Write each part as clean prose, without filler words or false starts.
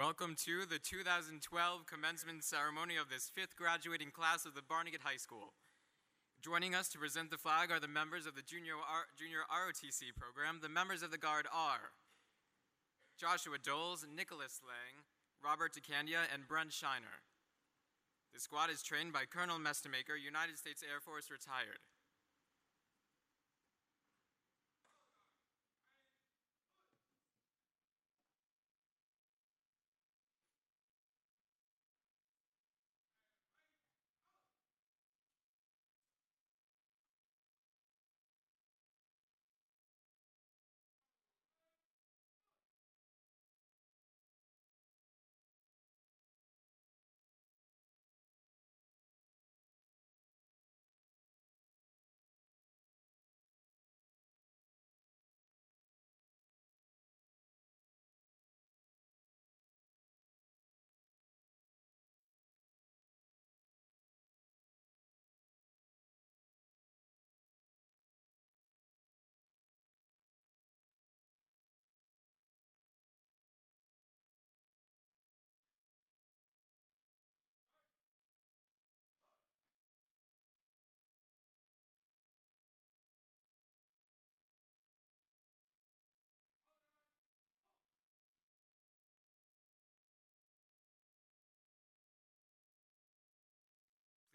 Welcome to the 2012 commencement ceremony of this 5th graduating class of the Barnegat High School. Joining us to present the flag are the members of the Junior ROTC program. The members of the Guard are Joshua Doles, Nicholas Lang, Robert DeCandia, and Brent Shiner. The squad is trained by Colonel Mestamaker, United States Air Force, retired.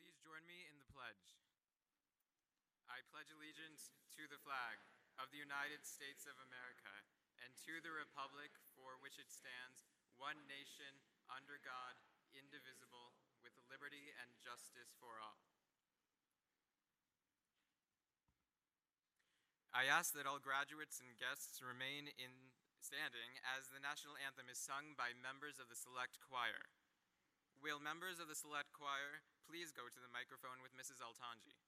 Please join me in the pledge. I pledge allegiance to the flag of the United States of America and to the republic for which it stands, one nation, under God, indivisible, with liberty and justice for all. I ask that all graduates and guests remain standing as the national anthem is sung by members of the select choir. Will members of the select choir please go to the microphone with Mrs. Altanji?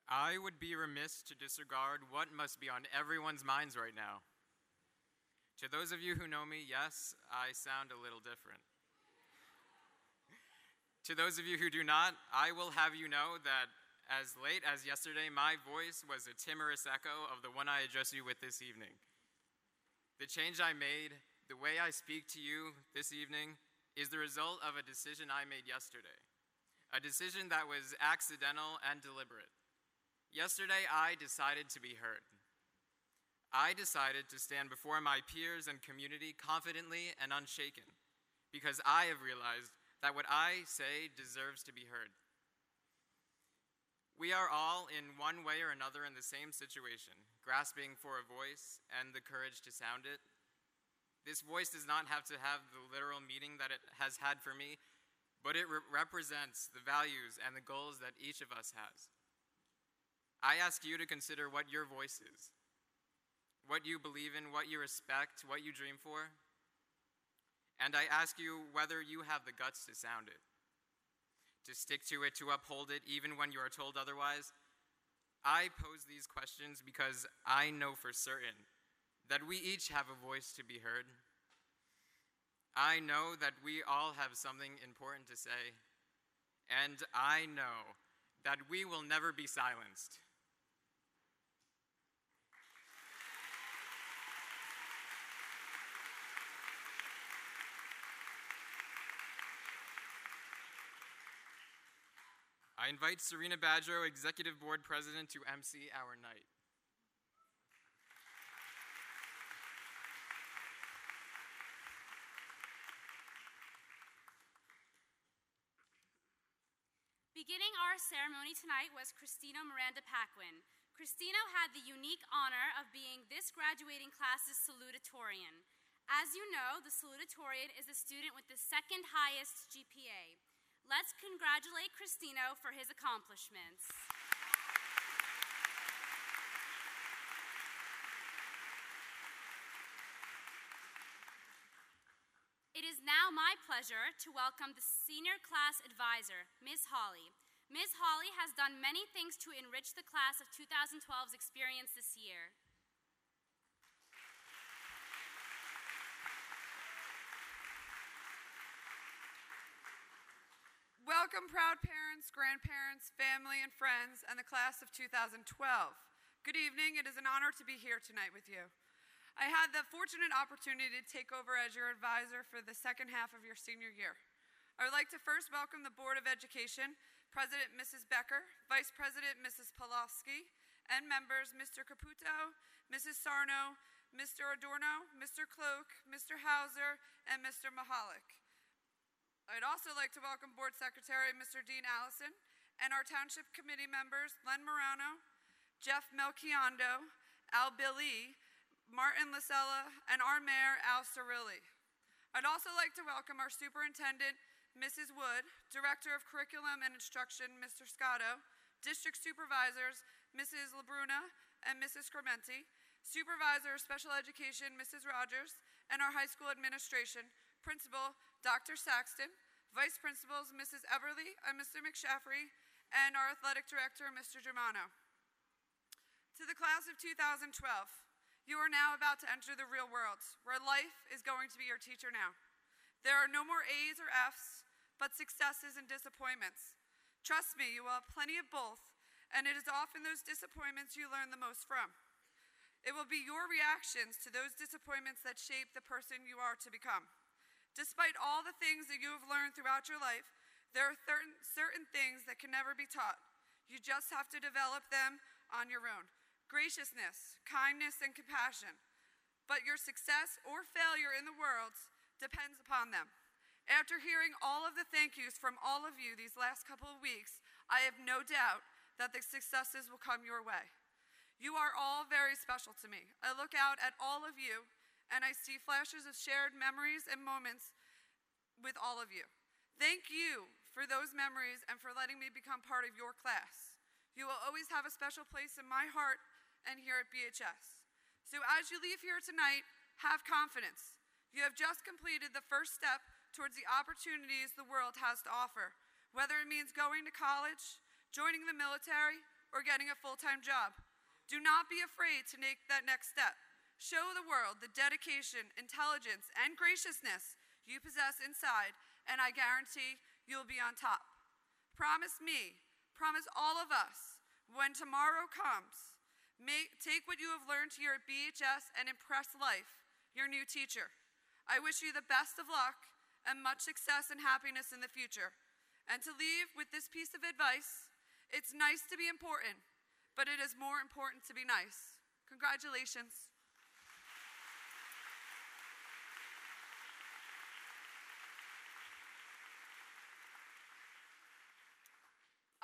I would be remiss to disregard what must be on everyone's minds right now. To those of you who know me, yes, I sound a little different. To those of you who do not, I will have you know that as late as yesterday, my voice was a timorous echo of the one I address you with this evening. The change I made, the way I speak to you this evening, is the result of a decision I made yesterday. A decision that was accidental and deliberate. Yesterday, I decided to be heard. I decided to stand before my peers and community confidently and unshaken, because I have realized that what I say deserves to be heard. We are all, in one way or another, in the same situation, grasping for a voice, and the courage to sound it. This voice does not have to have the literal meaning that it has had for me, but it represents the values and the goals that each of us has. I ask you to consider what your voice is, what you believe in, what you respect, what you dream for, and I ask you whether you have the guts to sound it, to stick to it, to uphold it, even when you are told otherwise. I pose these questions because I know for certain that we each have a voice to be heard. I know that we all have something important to say, and I know that we will never be silenced. I invite Serena Badgerow, Executive Board President, to MC our night. Beginning our ceremony tonight was Cristino Miranda Paquin. Cristino had the unique honor of being this graduating class's salutatorian. As you know, the salutatorian is a student with the second highest GPA. Let's congratulate Cristino for his accomplishments. It is now my pleasure to welcome the senior class advisor, Ms. Hawley. Ms. Hawley has done many things to enrich the class of 2012's experience this year. Welcome, proud parents, grandparents, family, and friends, and the class of 2012. Good evening. It is an honor to be here tonight with you. I had the fortunate opportunity to take over as your advisor for the second half of your senior year. I would like to first welcome the Board of Education, President Mrs. Becker, Vice President Mrs. Pawlowski, and members Mr. Caputo, Mrs. Sarno, Mr. Adorno, Mr. Cloak, Mr. Hauser, and Mr. Mahalik. I'd also like to welcome Board Secretary Mr. Dean Allison and our Township Committee members Len Morano, Jeff Melchiondo, Al Billy, Martin Lasella, and our Mayor Al Cirilli. I'd also like to welcome our Superintendent Mrs. Wood, Director of Curriculum and Instruction Mr. Scotto, District Supervisors Mrs. LaBruna and Mrs. Crementi, Supervisor of Special Education Mrs. Rogers, and our high school administration, Principal Dr. Saxton, Vice Principals Mrs. Eberly and Mr. McShaffrey, and our Athletic Director Mr. Germano. To the class of 2012, you are now about to enter the real world, where life is going to be your teacher now. There are no more A's or F's, but successes and disappointments. Trust me, you will have plenty of both, and it is often those disappointments you learn the most from. It will be your reactions to those disappointments that shape the person you are to become. Despite all the things that you have learned throughout your life, there are certain things that can never be taught. You just have to develop them on your own. Graciousness, kindness, and compassion. But your success or failure in the world depends upon them. After hearing all of the thank yous from all of you these last couple of weeks, I have no doubt that the successes will come your way. You are all very special to me. I look out at all of you, and I see flashes of shared memories and moments with all of you. Thank you for those memories and for letting me become part of your class. You will always have a special place in my heart and here at BHS. So as you leave here tonight, have confidence. You have just completed the first step towards the opportunities the world has to offer, whether it means going to college, joining the military, or getting a full-time job. Do not be afraid to take that next step. Show the world the dedication, intelligence, and graciousness you possess inside, and I guarantee you'll be on top. Promise me, promise all of us, when tomorrow comes, take what you have learned here at BHS and impress life, your new teacher. I wish you the best of luck and much success and happiness in the future. And to leave with this piece of advice, it's nice to be important, but it is more important to be nice. Congratulations.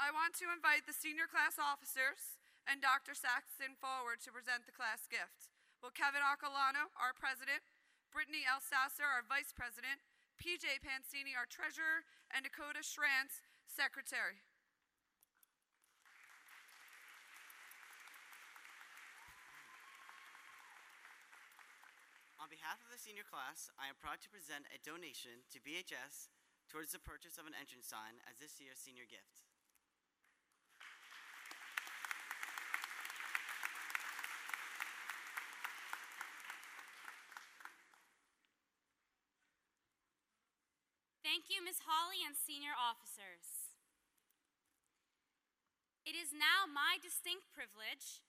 I want to invite the senior class officers and Dr. Saxon forward to present the class gift. Will Kevin Acalano, our president, Brittany Elsasser, our vice president, PJ Pansini, our treasurer, and Dakota Schrantz, secretary. On behalf of the senior class, I am proud to present a donation to BHS towards the purchase of an entrance sign as this year's senior gift. Thank you, Ms. Hawley and senior officers. It is now my distinct privilege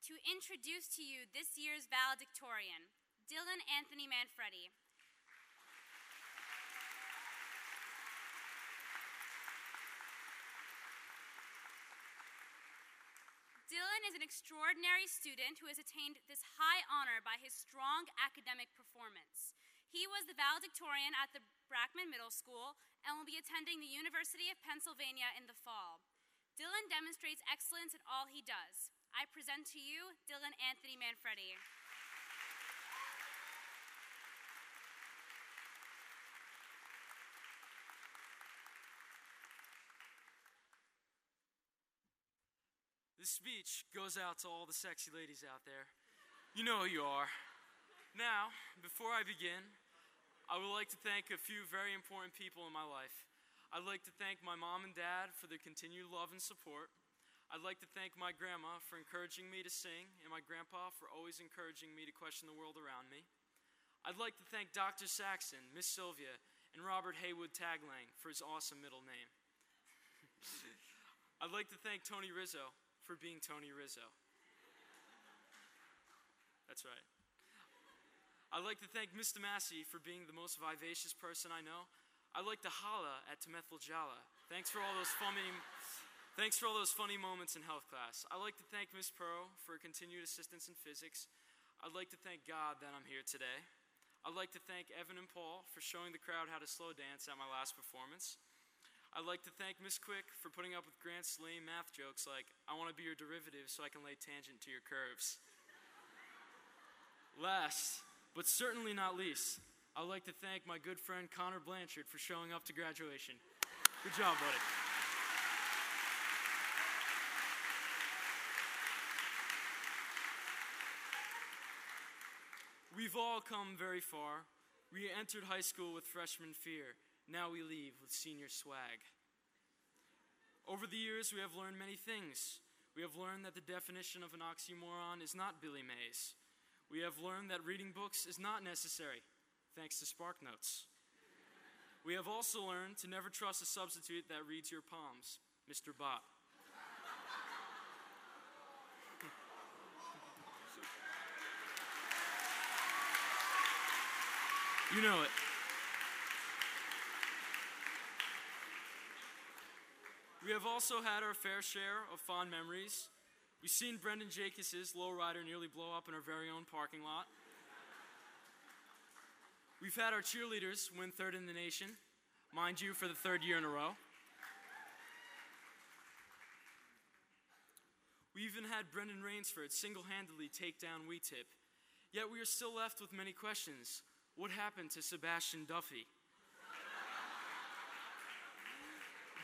to introduce to you this year's valedictorian, Dylan Anthony Manfredi. Dylan is an extraordinary student who has attained this high honor by his strong academic performance. He was the valedictorian at the Brackman Middle School and will be attending the University of Pennsylvania in the fall. Dylan demonstrates excellence in all he does. I present to you Dylan Anthony Manfredi. This speech goes out to all the sexy ladies out there. You know who you are. Now, before I begin, I would like to thank a few very important people in my life. I'd like to thank my mom and dad for their continued love and support. I'd like to thank my grandma for encouraging me to sing, and my grandpa for always encouraging me to question the world around me. I'd like to thank Dr. Saxon, Miss Sylvia, and Robert Haywood Taglang for his awesome middle name. I'd like to thank Tony Rizzo for being Tony Rizzo. That's right. I'd like to thank Mr. Massey for being the most vivacious person I know. I'd like to holla at Tamethil Jala. Thanks for all those funny moments in health class. I'd like to thank Miss Pearl for her continued assistance in physics. I'd like to thank God that I'm here today. I'd like to thank Evan and Paul for showing the crowd how to slow dance at my last performance. I'd like to thank Miss Quick for putting up with Grant's lame math jokes like, I want to be your derivative so I can lay tangent to your curves. Last, but certainly not least, I'd like to thank my good friend Connor Blanchard for showing up to graduation. Good job, buddy. We've all come very far. We entered high school with freshman fear. Now we leave with senior swag. Over the years, we have learned many things. We have learned that the definition of an oxymoron is not Billy Mays. We have learned that reading books is not necessary, thanks to SparkNotes. We have also learned to never trust a substitute that reads your palms, Mr. Bot. You know it. We have also had our fair share of fond memories. We've seen Brendan Jacobs' lowrider nearly blow up in our very own parking lot. We've had our cheerleaders win third in the nation, mind you, for the third year in a row. We even had Brendan Rainsford single-handedly take down WeTip. Yet we are still left with many questions. What happened to Sebastian Duffy?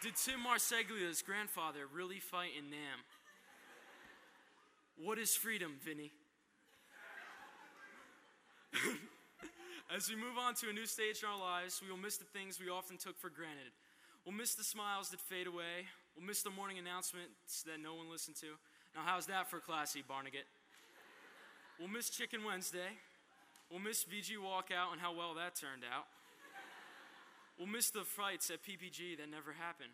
Did Tim Marseglia's grandfather really fight in Nam? What is freedom, Vinny? As we move on to a new stage in our lives, we will miss the things we often took for granted. We'll miss the smiles that fade away. We'll miss the morning announcements that no one listened to. Now, how's that for classy, Barnegat? We'll miss Chicken Wednesday. We'll miss VG Walkout and how well that turned out. We'll miss the fights at PPG that never happened.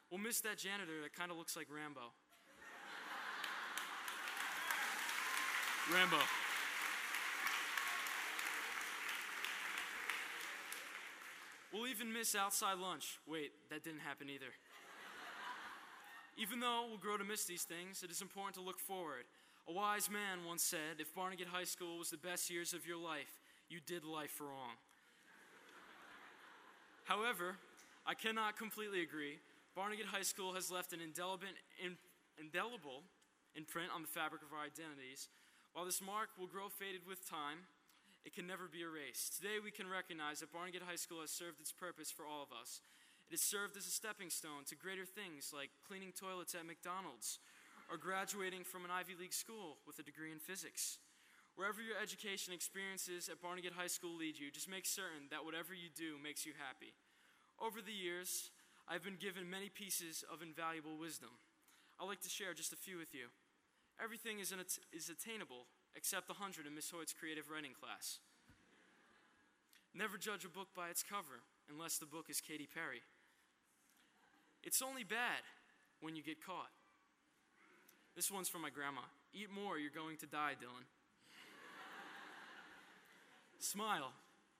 We'll miss that janitor that kind of looks like Rambo. Rambo. We'll even miss outside lunch. Wait, that didn't happen either. Even though we'll grow to miss these things, it is important to look forward. A wise man once said, if Barnegat High School was the best years of your life, you did life wrong. However, I cannot completely agree. Barnegat High School has left an indelible indelible imprint on the fabric of our identities. While this mark will grow faded with time, it can never be erased. Today we can recognize that Barnegat High School has served its purpose for all of us. It has served as a stepping stone to greater things like cleaning toilets at McDonald's or graduating from an Ivy League school with a degree in physics. Wherever your education experiences at Barnegat High School lead you, just make certain that whatever you do makes you happy. Over the years, I've been given many pieces of invaluable wisdom. I'd like to share just a few with you. Everything is attainable except the 100 in Miss Hoyt's creative writing class. Never judge a book by its cover unless the book is Katy Perry. It's only bad when you get caught. This one's from my grandma. Eat more, you're going to die, Dylan. Smile.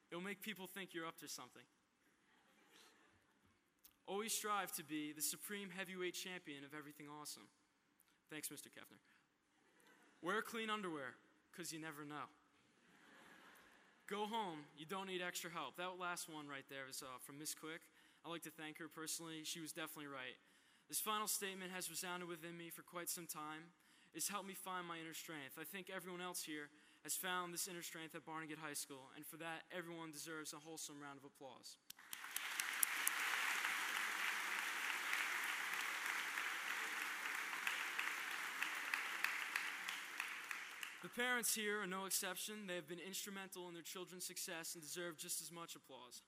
It'll make people think you're up to something. Always strive to be the supreme heavyweight champion of everything awesome. Thanks, Mr. Kefner. Wear clean underwear, because you never know. Go home, you don't need extra help. That last one right there is from Miss Quick. I'd like to thank her personally. She was definitely right. This final statement has resounded within me for quite some time. It's helped me find my inner strength. I think everyone else here has found this inner strength at Barnegat High School, and for that, everyone deserves a wholesome round of applause. The parents here are no exception. They have been instrumental in their children's success and deserve just as much applause.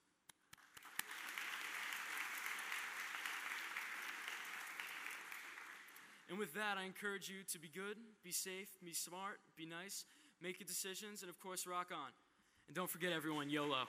And with that, I encourage you to be good, be safe, be smart, be nice, make good decisions, and of course, rock on. And don't forget, everyone, YOLO.